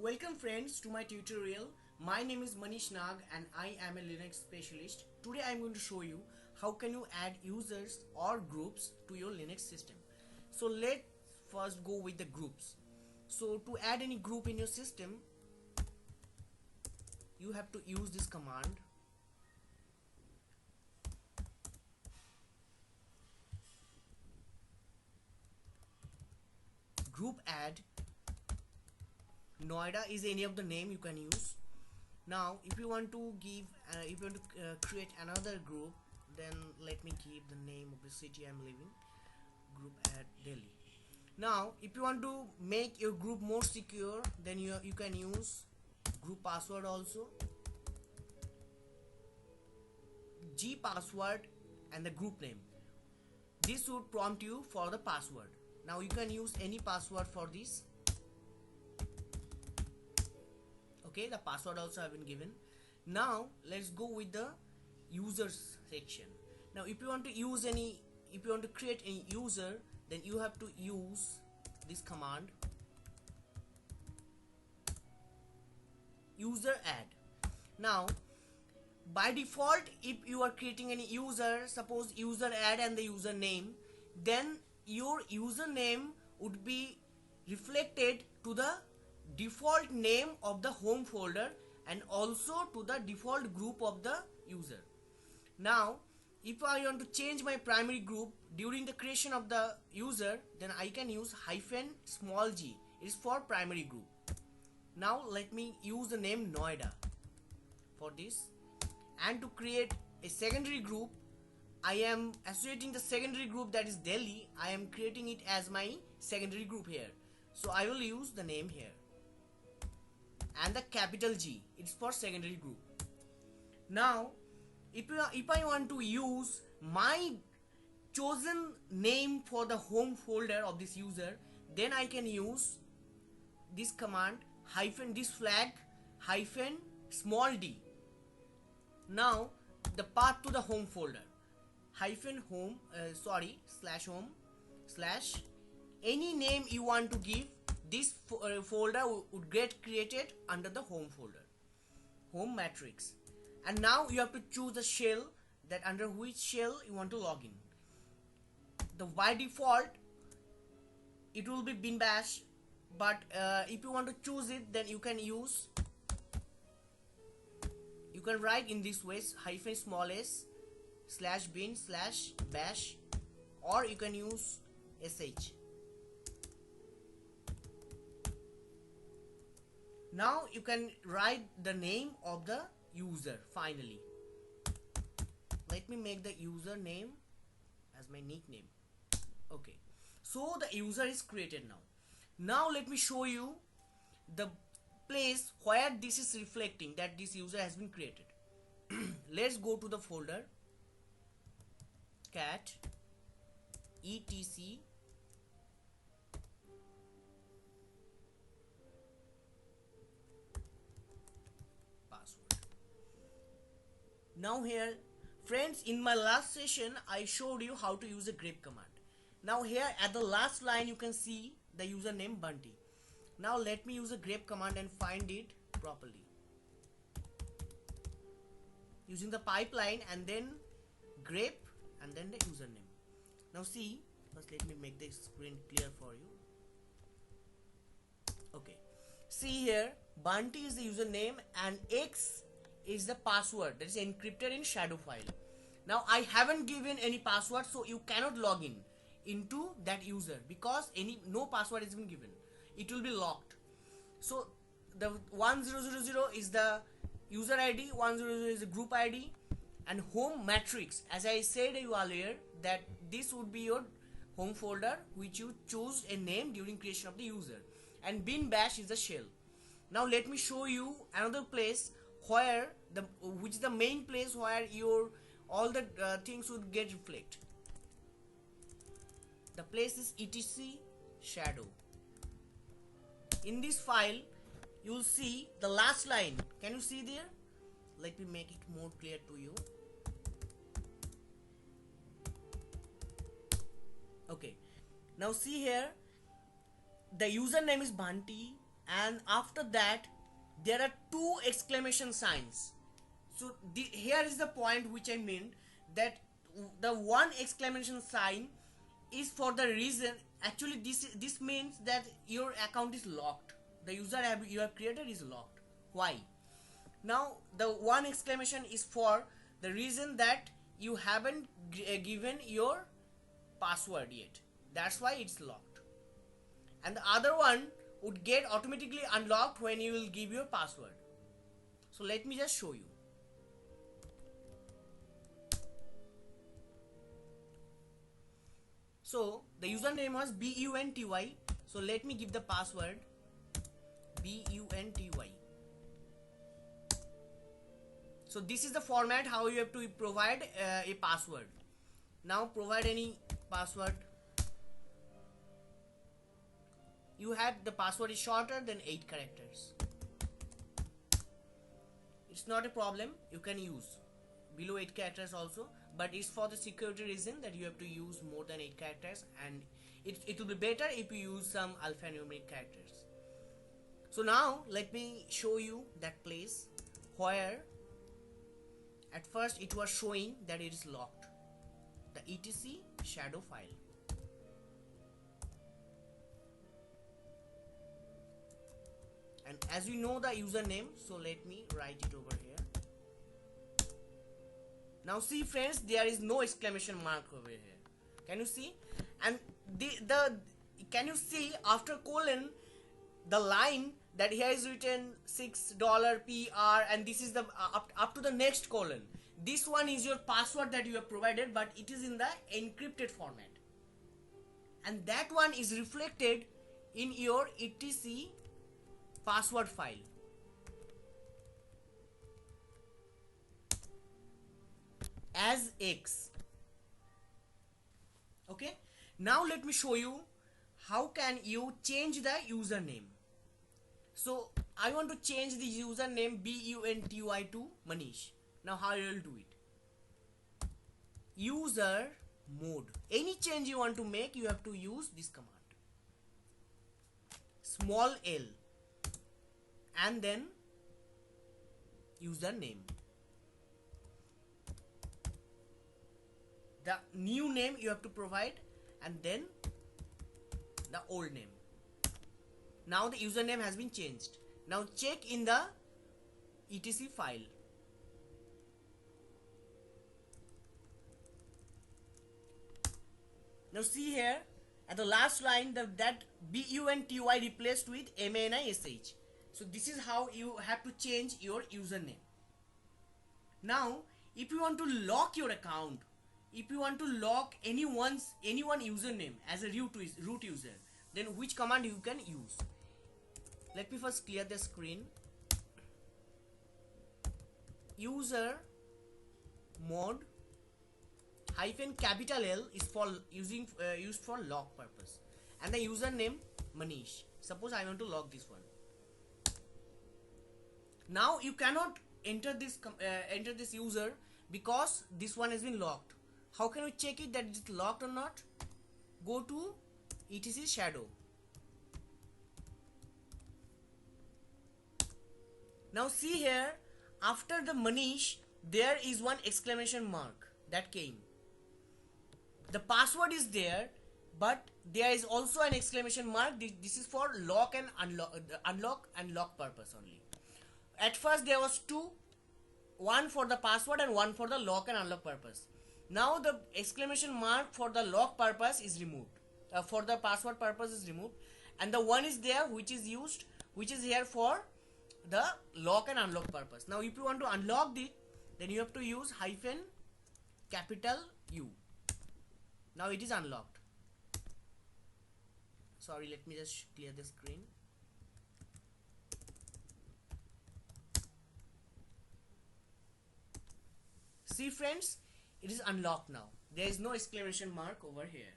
Welcome friends to my tutorial. My name is Manish Nag and I am a Linux specialist. Today I am going to show you how can you add users or groups to your Linux system. So let's first go with the groups. So to add any group in your system, you have to use this command. Group add. Noida is any of the name you can use. Now if you want to create another group, then let me give the name of the city I'm living. Group add Delhi. Now if you want to make your group more secure, then you can use group password also. G password and the group name. This would prompt you for the password. Now you can use any password for this. Okay, the password also have been given. Now let's go with the users section. Now if you want to create any user, then you have to use this command, user add. Now by default, if you are creating any user, suppose user add and the username, then your username would be reflected to the default name of the home folder and also to the default group of the user. Now if I want to change my primary group during the creation of the user, then I can use -g. It is for primary group. Now let me use the name Noida for this, and to create a secondary group, I am associating the secondary group, that is Delhi. I am creating it as my secondary group here, so I will use the name here and the capital G. It's for secondary group. Now if I want to use my chosen name for the home folder of this user, then I can use this command this flag -d. Now the path to the home folder /home any name you want to give. This folder would get created under the home folder, home matrix. And now you have to choose the shell, that under which shell you want to log in. By default it will be bin bash, but if you want to choose it, then you can write in this way -s/bin/bash, or you can use sh. Now you can write the name of the user. Finally, let me make the user name as my nickname. Okay, so the user is created now. Now let me show you the place where this is reflecting that this user has been created. Let's go to the folder cat etc password. Now here friends, in my last session I showed you how to use the grep command. Now here at the last line you can see the username Bunty. Now let me use a grep command and find it properly using the pipeline, and then grep and then the username. Now see, first let me make the screen clear for you. Okay, see here, Bunty is the username and X is the password that is encrypted in shadow file. Now I haven't given any password, so you cannot log in into that user because no password has been given. It will be locked. So the 1000 is the user ID, 100 is the group ID, and home matrix, as I said you earlier, that this would be your home folder which you choose a name during creation of the user, and bin bash is the shell. Now let me show you another place which is the main place where all the things would get reflect. The place is etc shadow. In this file you will see the last line. Can you see there? Let me make it more clear to you. Okay, now see here, the username is Bunty, and after that there are two exclamation signs. So here is the point which I meant, that the one exclamation sign is for the reason, actually this means that your account is locked, the user you have created is locked. Why? Now the one exclamation is for the reason that you haven't given your password yet, that's why it's locked, and the other one would get automatically unlocked when you will give your password. So let me just show you. So the username was BUNTY, so let me give the password BUNTY. So this is the format how you have to provide a password. Now provide any password. You had the password is shorter than 8 characters. It's not a problem, you can use below 8 characters also, but it's for the security reason that you have to use more than 8 characters, and it will be better if you use some alphanumeric characters. So now let me show you that place where at first it was showing that it is locked, the etc shadow file. And as you know the username, so let me write it over here. Now see friends, there is no exclamation mark over here. Can you see? And can you see after colon the line that here is written $6 PR, and this is the up to the next colon. This one is your password that you have provided, but it is in the encrypted format, and that one is reflected in your etc password file. As X. Okay, now let me show you how can you change the username. So I want to change the username BUNTY to Manish. Now how you will do it? User mode. Any change you want to make, you have to use this command. Small l and then username. The new name you have to provide, and then the old name. Now the username has been changed. Now check in the etc file. Now see here at the last line that BUNTY replaced with MANISH. So this is how you have to change your username. Now if you want to lock your account, if you want to lock anyone username as a root user, then which command you can use? Let me first clear the screen. User mode -L is for used for lock purpose, and the username Manish. Suppose I want to lock this one. Now you cannot enter this user because this one has been locked. How can we check it that it's locked or not? Go to etc shadow. Now see here, after the Manish there is one exclamation mark that came. The password is there, but there is also an exclamation mark. This is for lock and unlock and lock purpose only. At first there was two, one for the password and one for the lock and unlock purpose. Now the exclamation mark for the lock purpose is removed, for the password purpose is removed, and the one is there which is here for the lock and unlock purpose. Now if you want to unlock it, then you have to use -U. Now it is unlocked. Sorry, let me just clear the screen. See friends, it is unlocked now. There is no exclamation mark over here.